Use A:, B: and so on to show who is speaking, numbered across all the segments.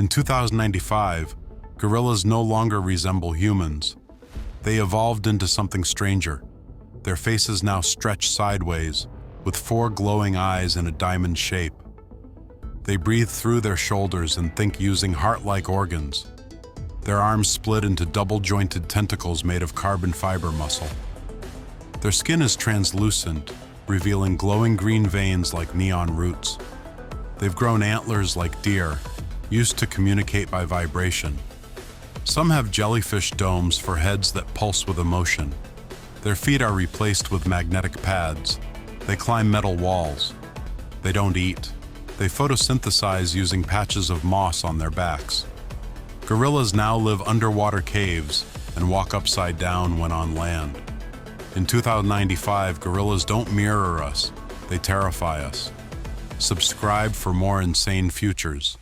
A: In 2095, gorillas no longer resemble humans. They evolved into something stranger. Their faces now stretch sideways, with 4 glowing eyes in a diamond shape. They breathe through their shoulders and think using heart-like organs. Their arms split into double-jointed tentacles made of carbon fiber muscle. Their skin is translucent, revealing glowing green veins like neon roots. They've grown antlers like deer, used to communicate by vibration. Some have jellyfish domes for heads that pulse with emotion. Their feet are replaced with magnetic pads. They climb metal walls. They don't eat. They photosynthesize using patches of moss on their backs. Gorillas now live underwater caves and walk upside down when on land. In 2095, gorillas don't mirror us, they terrify us. Subscribe for more insane futures.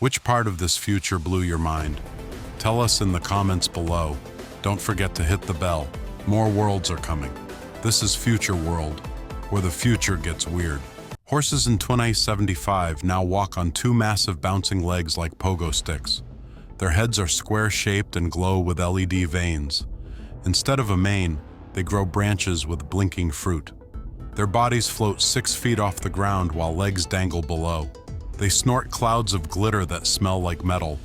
A: Which part of this future blew your mind? Tell us in the comments below. Don't forget to hit the bell. More worlds are coming. This is Future World, where the future gets weird. Horses in 2075 now walk on 2 massive bouncing legs like pogo sticks. Their heads are square-shaped and glow with LED veins. Instead of a mane, they grow branches with blinking fruit. Their bodies float 6 feet off the ground while legs dangle below. They snort clouds of glitter that smell like metal.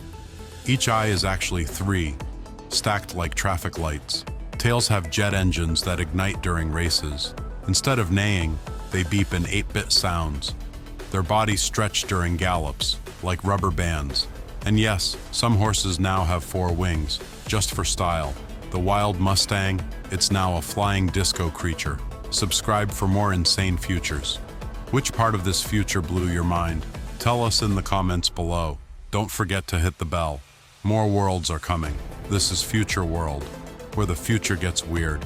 A: Each eye is actually 3, stacked like traffic lights. Tails have jet engines that ignite during races. Instead of neighing, they beep in 8-bit sounds. Their bodies stretch during gallops, like rubber bands. And yes, some horses now have 4 wings, just for style. The wild Mustang, it's now a flying disco creature. Subscribe for more insane futures. Which part of this future blew your mind? Tell us in the comments below. Don't forget to hit the bell. More worlds are coming. This is Future World, where the future gets weird.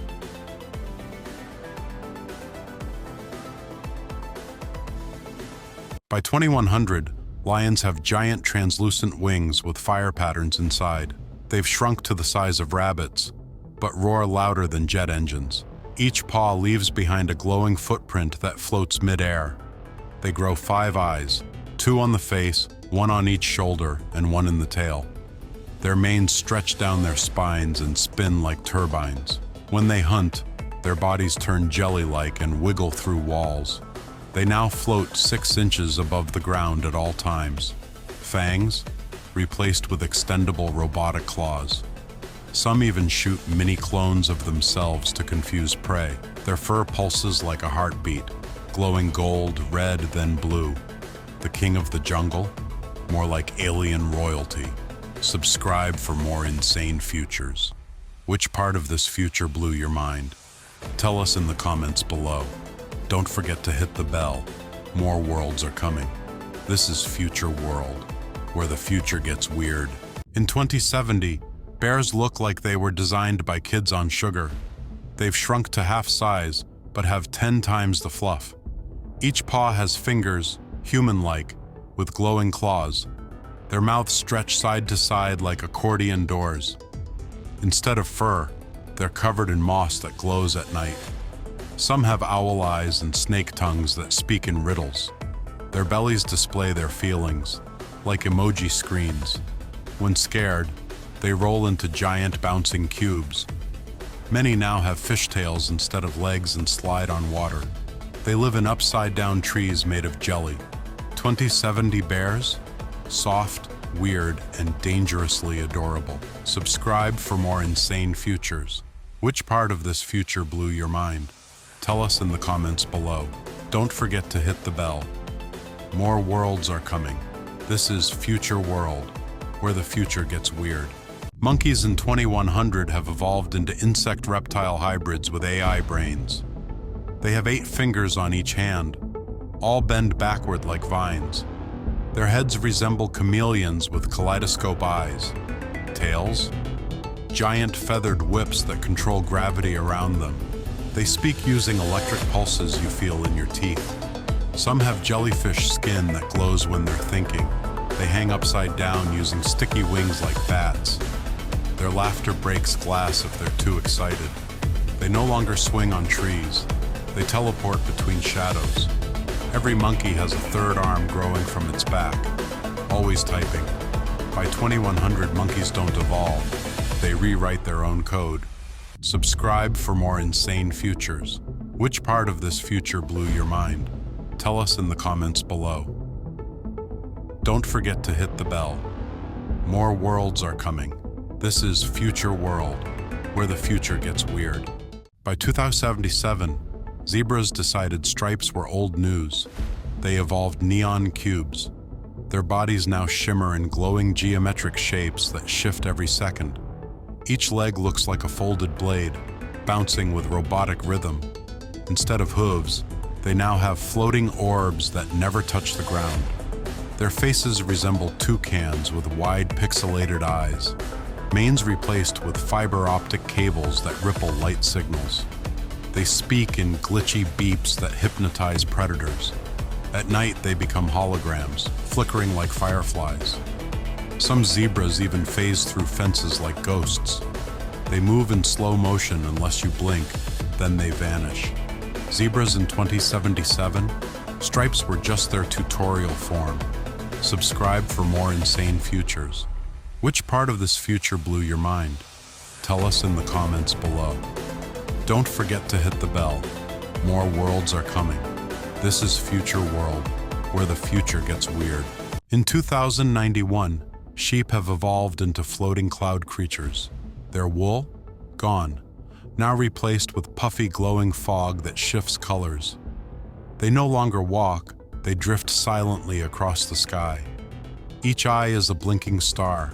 A: By 2100, lions have giant translucent wings with fire patterns inside. They've shrunk to the size of rabbits, but roar louder than jet engines. Each paw leaves behind a glowing footprint that floats mid-air. They grow 5 eyes, 2 on the face, 1 on each shoulder, and 1 in the tail. Their manes stretch down their spines and spin like turbines. When they hunt, their bodies turn jelly-like and wiggle through walls. They now float 6 inches above the ground at all times. Fangs, replaced with extendable robotic claws. Some even shoot mini clones of themselves to confuse prey. Their fur pulses like a heartbeat, glowing gold, red, then blue. The king of the jungle, more like alien royalty. Subscribe for more insane futures. Which part of this future blew your mind? Tell us in the comments below. Don't forget to hit the bell. More worlds are coming. This is Future World, where the future gets weird. In 2070, bears look like they were designed by kids on sugar. They've shrunk to half size, but have 10 times the fluff. Each paw has fingers, human-like, with glowing claws. Their mouths stretch side to side like accordion doors. Instead of fur, they're covered in moss that glows at night. Some have owl eyes and snake tongues that speak in riddles. Their bellies display their feelings, like emoji screens. When scared, they roll into giant bouncing cubes. Many now have fishtails instead of legs and slide on water. They live in upside-down trees made of jelly. 2070 bears? Soft, weird, and dangerously adorable. Subscribe for more insane futures. Which part of this future blew your mind? Tell us in the comments below. Don't forget to hit the bell. More worlds are coming. This is Future World, where the future gets weird. Monkeys in 2100 have evolved into insect-reptile hybrids with AI brains. They have 8 fingers on each hand, all bend backward like vines. Their heads resemble chameleons with kaleidoscope eyes. Tails? Giant feathered whips that control gravity around them. They speak using electric pulses you feel in your teeth. Some have jellyfish skin that glows when they're thinking. They hang upside down using sticky wings like bats. Their laughter breaks glass if they're too excited. They no longer swing on trees. They teleport between shadows. Every monkey has a third arm growing from its back, always typing. By 2100, monkeys don't evolve. They rewrite their own code. Subscribe for more insane futures. Which part of this future blew your mind? Tell us in the comments below. Don't forget to hit the bell. More worlds are coming. This is Future World, where the future gets weird. By 2077, zebras decided stripes were old news. They evolved neon cubes. Their bodies now shimmer in glowing geometric shapes that shift every second. Each leg looks like a folded blade, bouncing with robotic rhythm. Instead of hooves, they now have floating orbs that never touch the ground. Their faces resemble toucans with wide pixelated eyes, manes replaced with fiber optic cables that ripple light signals. They speak in glitchy beeps that hypnotize predators. At night, they become holograms, flickering like fireflies. Some zebras even phase through fences like ghosts. They move in slow motion unless you blink, then they vanish. Zebras in 2077, stripes were just their tutorial form. Subscribe for more insane futures. Which part of this future blew your mind? Tell us in the comments below. Don't forget to hit the bell. More worlds are coming. This is Future World, where the future gets weird. In 2091, sheep have evolved into floating cloud creatures. Their wool? Gone. Now replaced with puffy glowing fog that shifts colors. They no longer walk, they drift silently across the sky. Each eye is a blinking star,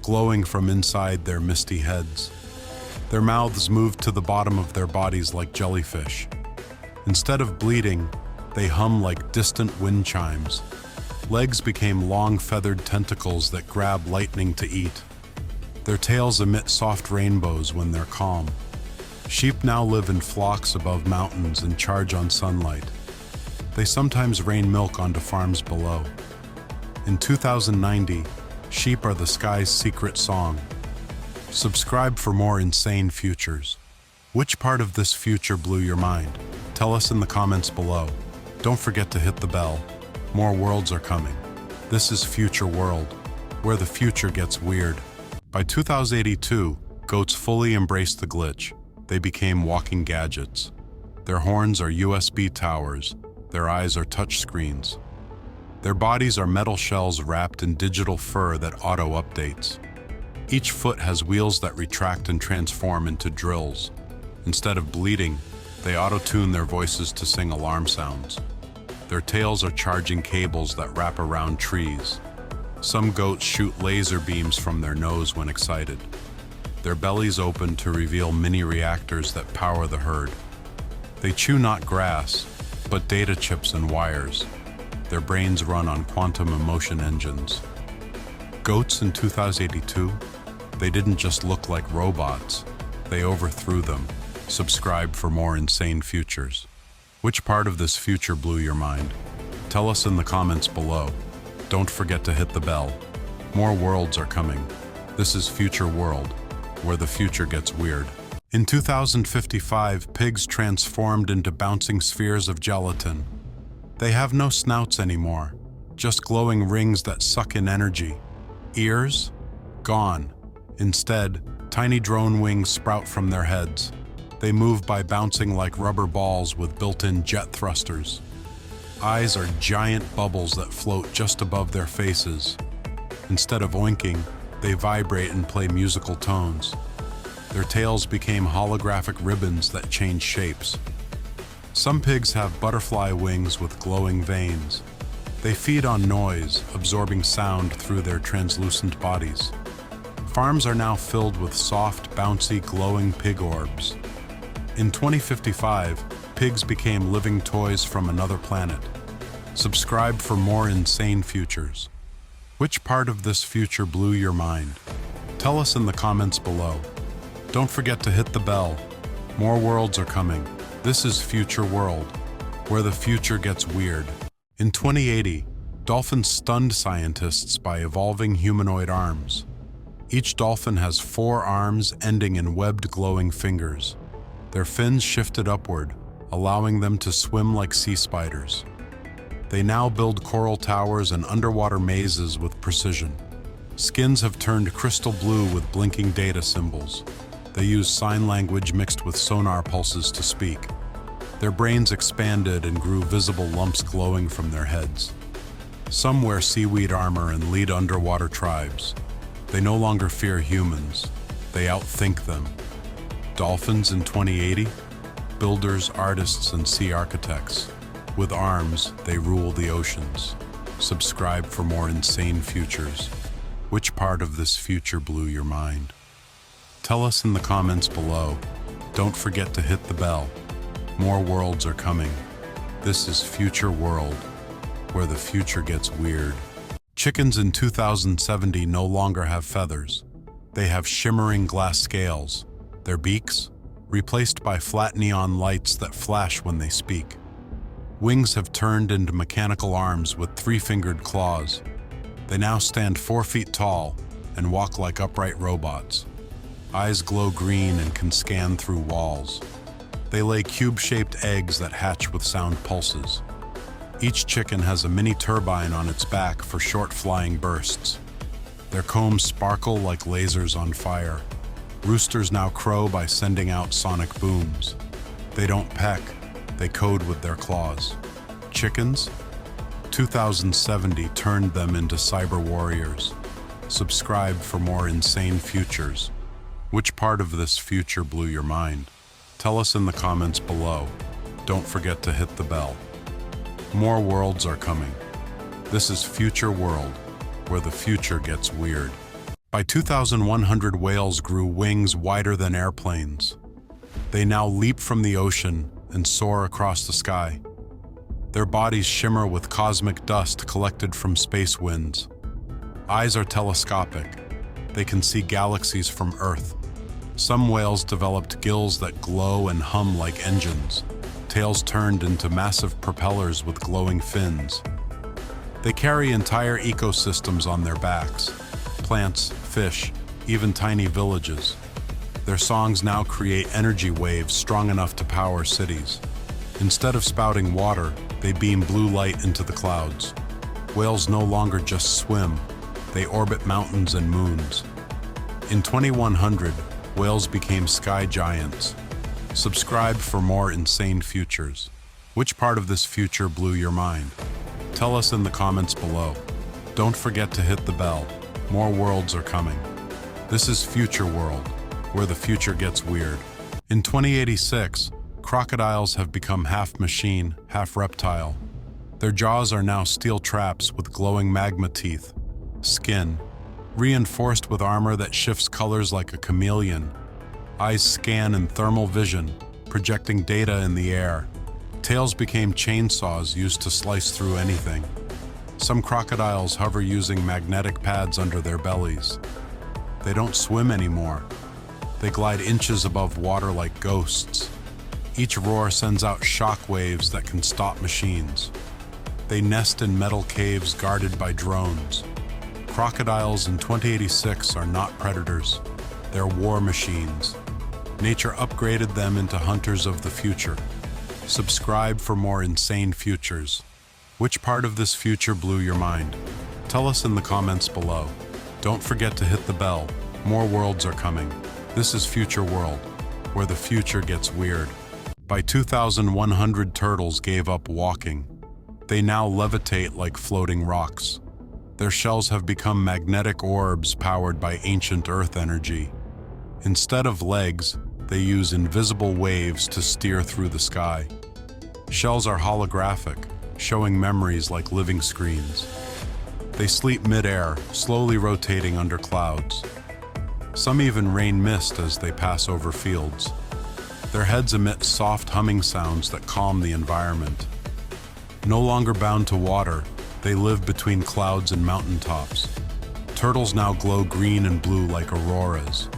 A: glowing from inside their misty heads. Their mouths move to the bottom of their bodies like jellyfish. Instead of bleeding, they hum like distant wind chimes. Legs became long feathered tentacles that grab lightning to eat. Their tails emit soft rainbows when they're calm. Sheep now live in flocks above mountains and charge on sunlight. They sometimes rain milk onto farms below. In 2090, sheep are the sky's secret song. Subscribe for more insane futures. Which part of this future blew your mind? Tell us in the comments below. Don't forget to hit the bell. More worlds are coming. This is Future World, where the future gets weird. By 2082, goats fully embraced the glitch. They became walking gadgets. Their horns are USB towers. Their eyes are touch screens. Their bodies are metal shells wrapped in digital fur that auto-updates. Each foot has wheels that retract and transform into drills. Instead of bleeding, they auto-tune their voices to sing alarm sounds. Their tails are charging cables that wrap around trees. Some goats shoot laser beams from their nose when excited. Their bellies open to reveal mini reactors that power the herd. They chew not grass, but data chips and wires. Their brains run on quantum emotion engines. Goats in 2082, they didn't just look like robots, they overthrew them. Subscribe for more insane futures. Which part of this future blew your mind? Tell us in the comments below. Don't forget to hit the bell. More worlds are coming. This is Future World, where the future gets weird. In 2055, pigs transformed into bouncing spheres of gelatin. They have no snouts anymore, just glowing rings that suck in energy. Ears? Gone. Instead, tiny drone wings sprout from their heads. They move by bouncing like rubber balls with built-in jet thrusters. Eyes are giant bubbles that float just above their faces. Instead of oinking, they vibrate and play musical tones. Their tails became holographic ribbons that change shapes. Some pigs have butterfly wings with glowing veins. They feed on noise, absorbing sound through their translucent bodies. Farms are now filled with soft, bouncy, glowing pig orbs. In 2055, pigs became living toys from another planet. Subscribe for more insane futures. Which part of this future blew your mind? Tell us in the comments below. Don't forget to hit the bell. More worlds are coming. This is Future World, where the future gets weird. In 2080, dolphins stunned scientists by evolving humanoid arms. Each dolphin has 4 arms ending in webbed glowing fingers. Their fins shifted upward, allowing them to swim like sea spiders. They now build coral towers and underwater mazes with precision. Skins have turned crystal blue with blinking data symbols. They use sign language mixed with sonar pulses to speak. Their brains expanded and grew visible lumps glowing from their heads. Some wear seaweed armor and lead underwater tribes. They no longer fear humans. They outthink them. Dolphins in 2080? Builders, artists, and sea architects. With arms, they rule the oceans. Subscribe for more insane futures. Which part of this future blew your mind? Tell us in the comments below. Don't forget to hit the bell. More worlds are coming. This is Future World, where the future gets weird. Chickens in 2070 no longer have feathers. They have shimmering glass scales. Their beaks, replaced by flat neon lights that flash when they speak. Wings have turned into mechanical arms with three-fingered claws. They now stand 4 feet tall and walk like upright robots. Eyes glow green and can scan through walls. They lay cube-shaped eggs that hatch with sound pulses. Each chicken has a mini turbine on its back for short flying bursts. Their combs sparkle like lasers on fire. Roosters now crow by sending out sonic booms. They don't peck, they code with their claws. Chickens? 2070 turned them into cyber warriors. Subscribe for more insane futures. Which part of this future blew your mind? Tell us in the comments below. Don't forget to hit the bell. More worlds are coming. This is Future World, where the future gets weird. By 2100, whales grew wings wider than airplanes. They now leap from the ocean and soar across the sky. Their bodies shimmer with cosmic dust collected from space winds. Eyes are telescopic. They can see galaxies from Earth. Some whales developed gills that glow and hum like engines, tails turned into massive propellers with glowing fins. They carry entire ecosystems on their backs, plants, fish, even tiny villages. Their songs now create energy waves strong enough to power cities. Instead of spouting water, they beam blue light into the clouds. Whales no longer just swim, they orbit mountains and moons. In 2100, whales became sky giants. Subscribe for more insane futures. Which part of this future blew your mind? Tell us in the comments below. Don't forget to hit the bell. More worlds are coming. This is Future World, where the future gets weird. In 2086, crocodiles have become half machine, half reptile. Their jaws are now steel traps with glowing magma teeth. Skin, reinforced with armor that shifts colors like a chameleon. Eyes scan in thermal vision, projecting data in the air. Tails became chainsaws used to slice through anything. Some crocodiles hover using magnetic pads under their bellies. They don't swim anymore. They glide inches above water like ghosts. Each roar sends out shock waves that can stop machines. They nest in metal caves guarded by drones. Crocodiles in 2086 are not predators. They're war machines. Nature upgraded them into hunters of the future. Subscribe for more insane futures. Which part of this future blew your mind? Tell us in the comments below. Don't forget to hit the bell. More worlds are coming. This is Future World, where the future gets weird. By 2100, turtles gave up walking. They now levitate like floating rocks. Their shells have become magnetic orbs powered by ancient Earth energy. Instead of legs, they use invisible waves to steer through the sky. Shells are holographic, showing memories like living screens. They sleep mid-air, slowly rotating under clouds. Some even rain mist as they pass over fields. Their heads emit soft humming sounds that calm the environment. No longer bound to water, they live between clouds and mountaintops. Turtles now glow green and blue like auroras.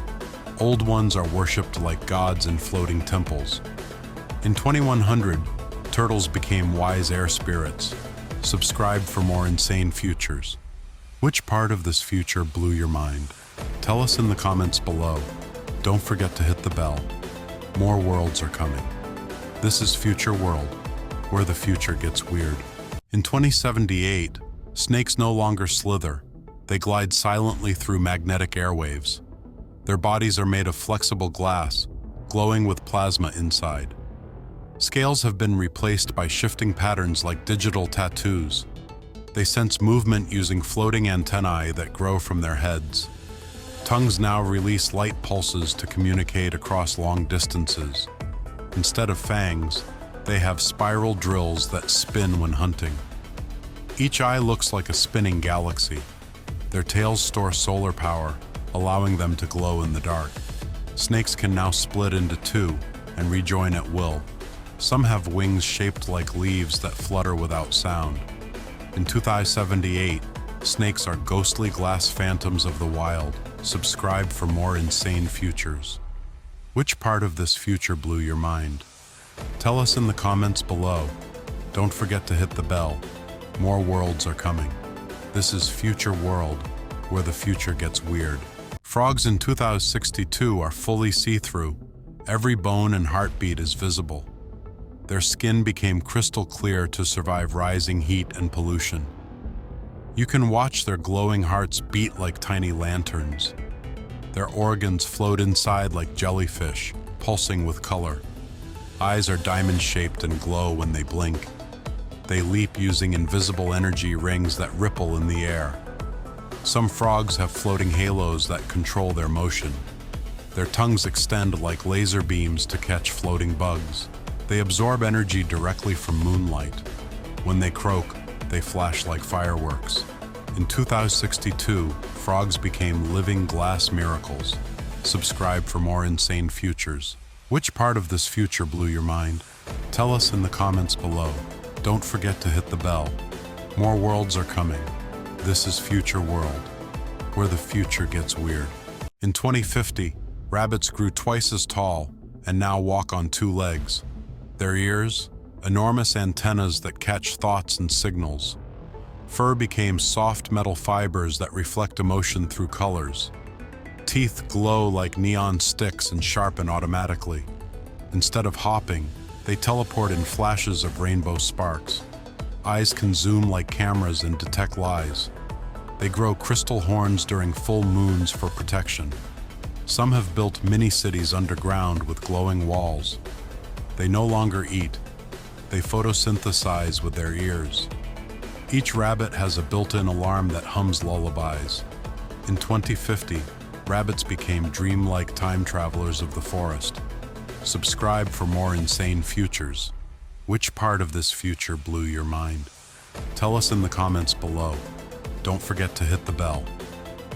A: Old ones are worshipped like gods in floating temples. In 2100, turtles became wise air spirits. Subscribe for more insane futures. Which part of this future blew your mind? Tell us in the comments below. Don't forget to hit the bell. More worlds are coming. This is Future World, where the future gets weird. In 2078, snakes no longer slither. They glide silently through magnetic airwaves. Their bodies are made of flexible glass, glowing with plasma inside. Scales have been replaced by shifting patterns like digital tattoos. They sense movement using floating antennae that grow from their heads. Tongues now release light pulses to communicate across long distances. Instead of fangs, they have spiral drills that spin when hunting. Each eye looks like a spinning galaxy. Their tails store solar power, allowing them to glow in the dark. Snakes can now split into two and rejoin at will. Some have wings shaped like leaves that flutter without sound. In 2078, snakes are ghostly glass phantoms of the wild. Subscribe for more insane futures. Which part of this future blew your mind? Tell us in the comments below. Don't forget to hit the bell. More worlds are coming. This is Future World, where the future gets weird. Frogs in 2062 are fully see-through. Every bone and heartbeat is visible. Their skin became crystal clear to survive rising heat and pollution. You can watch their glowing hearts beat like tiny lanterns. Their organs float inside like jellyfish, pulsing with color. Eyes are diamond-shaped and glow when they blink. They leap using invisible energy rings that ripple in the air. Some frogs have floating halos that control their motion. Their tongues extend like laser beams to catch floating bugs. They absorb energy directly from moonlight. When they croak, they flash like fireworks. In 2062, frogs became living glass miracles. Subscribe for more insane futures. Which part of this future blew your mind? Tell us in the comments below. Don't forget to hit the bell. More worlds are coming. This is Future World, where the future gets weird. In 2050, rabbits grew twice as tall and now walk on two legs. Their ears, enormous antennas that catch thoughts and signals. Fur became soft metal fibers that reflect emotion through colors. Teeth glow like neon sticks and sharpen automatically. Instead of hopping, they teleport in flashes of rainbow sparks. Eyes can zoom like cameras and detect lies. They grow crystal horns during full moons for protection. Some have built mini-cities underground with glowing walls. They no longer eat. They photosynthesize with their ears. Each rabbit has a built-in alarm that hums lullabies. In 2050, rabbits became dreamlike time travelers of the forest. Subscribe for more insane futures. Which part of this future blew your mind? Tell us in the comments below. Don't forget to hit the bell.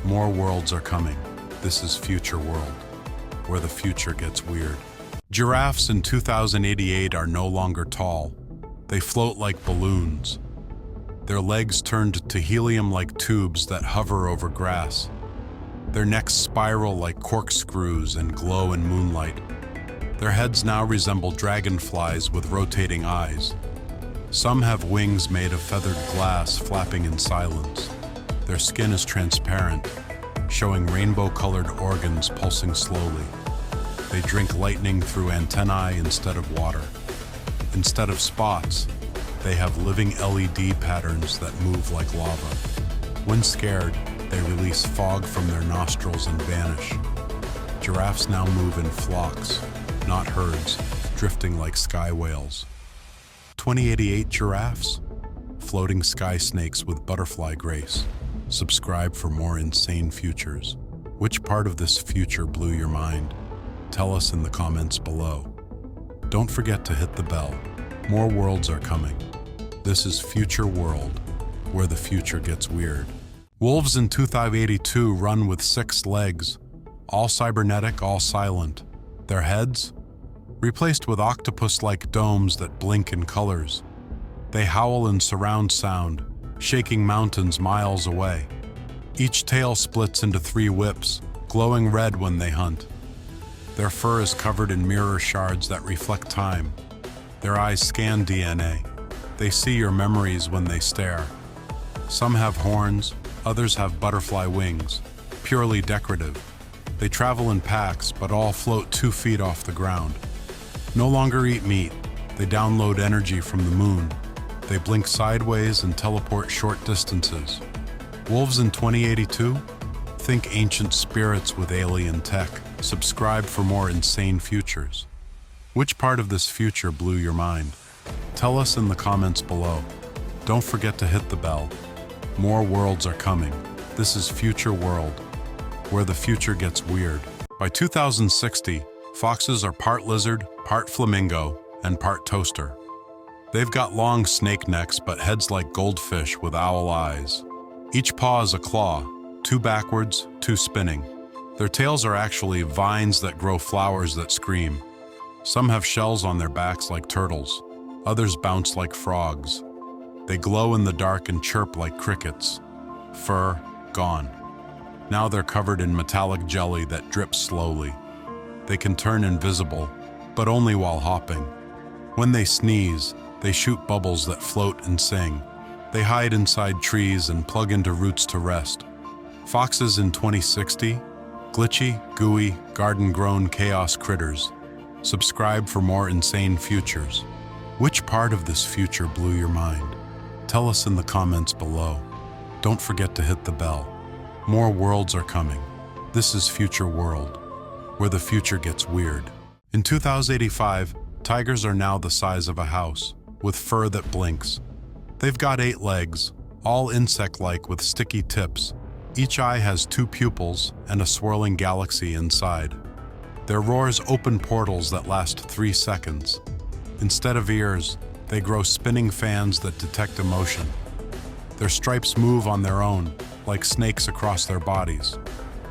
A: More worlds are coming. This is Future World, where the future gets weird. Giraffes in 2088 are no longer tall. They float like balloons. Their legs turned to helium-like tubes that hover over grass. Their necks spiral like corkscrews and glow in moonlight. Their heads now resemble dragonflies with rotating eyes. Some have wings made of feathered glass flapping in silence. Their skin is transparent, showing rainbow-colored organs pulsing slowly. They drink lightning through antennae instead of water. Instead of spots, they have living LED patterns that move like lava. When scared, they release fog from their nostrils and vanish. Giraffes now move in flocks, not herds, drifting like sky whales. 2088 giraffes, floating sky snakes with butterfly grace. Subscribe for more insane futures. Which part of this future blew your mind? Tell us in the comments below. Don't forget to hit the bell. More worlds are coming. This is Future World, where the future gets weird. Wolves in 2082 run with 6 legs, all cybernetic, all silent. Their heads? Replaced with octopus-like domes that blink in colors. They howl in surround sound, shaking mountains miles away. Each tail splits into 3 whips, glowing red when they hunt. Their fur is covered in mirror shards that reflect time. Their eyes scan DNA. They see your memories when they stare. Some have horns, others have butterfly wings, purely decorative. They travel in packs, but all float 2 feet off the ground. No longer eat meat. They download energy from the moon. They blink sideways and teleport short distances. Wolves in 2082? Think ancient spirits with alien tech. Subscribe for more insane futures. Which part of this future blew your mind? Tell us in the comments below. Don't forget to hit the bell. More worlds are coming. This is Future World, where the future gets weird. By 2060, foxes are part lizard, part flamingo, and part toaster. They've got long snake necks but heads like goldfish with owl eyes. Each paw is a claw, two backwards, two spinning. Their tails are actually vines that grow flowers that scream. Some have shells on their backs like turtles. Others bounce like frogs. They glow in the dark and chirp like crickets. Fur, gone. Now they're covered in metallic jelly that drips slowly. They can turn invisible, but only while hopping. When they sneeze, they shoot bubbles that float and sing. They hide inside trees and plug into roots to rest. Foxes in 2060? Glitchy, gooey, garden-grown chaos critters. Subscribe for more insane futures. Which part of this future blew your mind? Tell us in the comments below. Don't forget to hit the bell. More worlds are coming. This is Future World, where the future gets weird. In 2085, tigers are now the size of a house, with fur that blinks. They've got 8 legs, all insect-like with sticky tips. Each eye has 2 pupils and a swirling galaxy inside. Their roars open portals that last 3 seconds. Instead of ears, they grow spinning fans that detect emotion. Their stripes move on their own, like snakes across their bodies.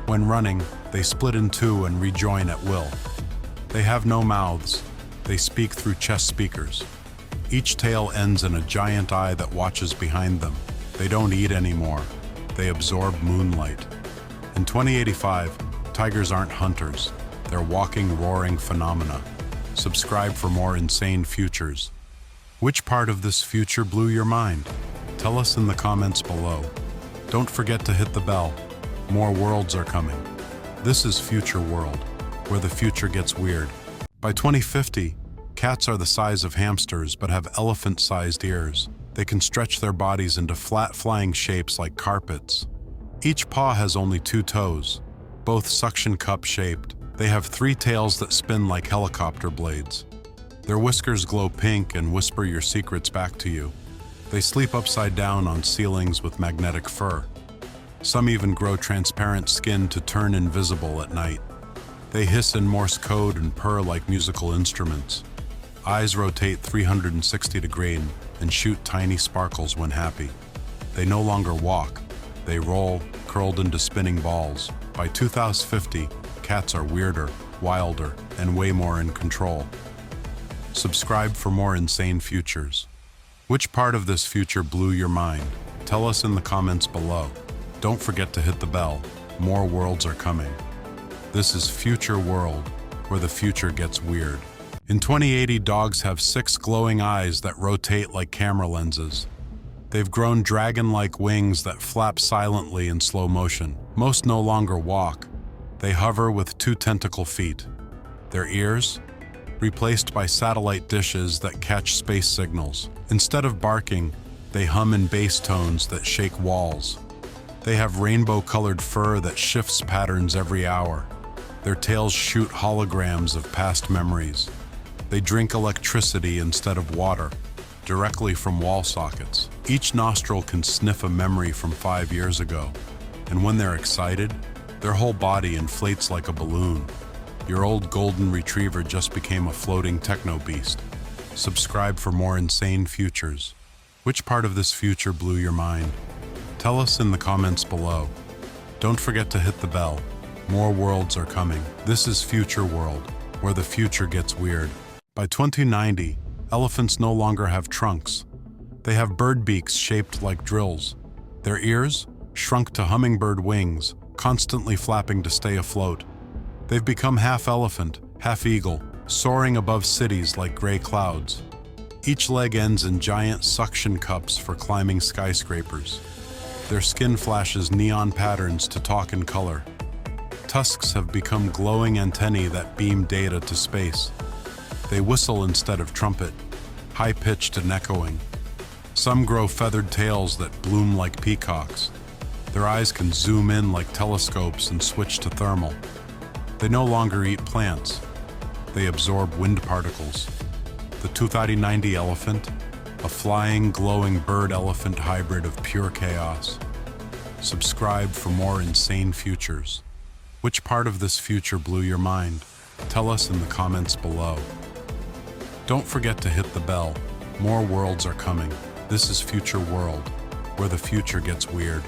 A: When running, they split in 2 and rejoin at will. They have no mouths. They speak through chest speakers. Each tail ends in a giant eye that watches behind them. They don't eat anymore. They absorb moonlight. In 2085, tigers aren't hunters. They're walking, roaring phenomena. Subscribe for more insane futures. Which part of this future blew your mind? Tell us in the comments below. Don't forget to hit the bell. More worlds are coming. This is Future World, where the future gets weird. By 2050, cats are the size of hamsters but have elephant-sized ears. They can stretch their bodies into flat flying shapes like carpets. Each paw has only 2 toes, both suction cup shaped. They have 3 tails that spin like helicopter blades. Their whiskers glow pink and whisper your secrets back to you. They sleep upside down on ceilings with magnetic fur. Some even grow transparent skin to turn invisible at night. They hiss in Morse code and purr like musical instruments. Eyes rotate 360 degrees and shoot tiny sparkles when happy. They no longer walk. They roll, curled into spinning balls. By 2050, cats are weirder, wilder, and way more in control. Subscribe for more insane futures. Which part of this future blew your mind? Tell us in the comments below. Don't forget to hit the bell. More worlds are coming. This is Future World, where the future gets weird. In 2080, dogs have 6 glowing eyes that rotate like camera lenses. They've grown dragon-like wings that flap silently in slow motion. Most no longer walk. They hover with 2 tentacle feet. Their ears? Replaced by satellite dishes that catch space signals. Instead of barking, they hum in bass tones that shake walls. They have rainbow-colored fur that shifts patterns every hour. Their tails shoot holograms of past memories. They drink electricity instead of water, directly from wall sockets. Each nostril can sniff a memory from 5 years ago. And when they're excited, their whole body inflates like a balloon. Your old golden retriever just became a floating techno beast. Subscribe for more insane futures. Which part of this future blew your mind? Tell us in the comments below. Don't forget to hit the bell. More worlds are coming. This is Future World, where the future gets weird. By 2090, elephants no longer have trunks. They have bird beaks shaped like drills. Their ears? Shrunk to hummingbird wings, constantly flapping to stay afloat. They've become half elephant, half eagle, soaring above cities like gray clouds. Each leg ends in giant suction cups for climbing skyscrapers. Their skin flashes neon patterns to talk in color. Tusks have become glowing antennae that beam data to space. They whistle instead of trumpet, high-pitched and echoing. Some grow feathered tails that bloom like peacocks. Their eyes can zoom in like telescopes and switch to thermal. They no longer eat plants. They absorb wind particles. The 2090 elephant, a flying, glowing bird-elephant hybrid of pure chaos. Subscribe for more insane futures. Which part of this future blew your mind? Tell us in the comments below. Don't forget to hit the bell. More worlds are coming. This is Future World, where the future gets weird.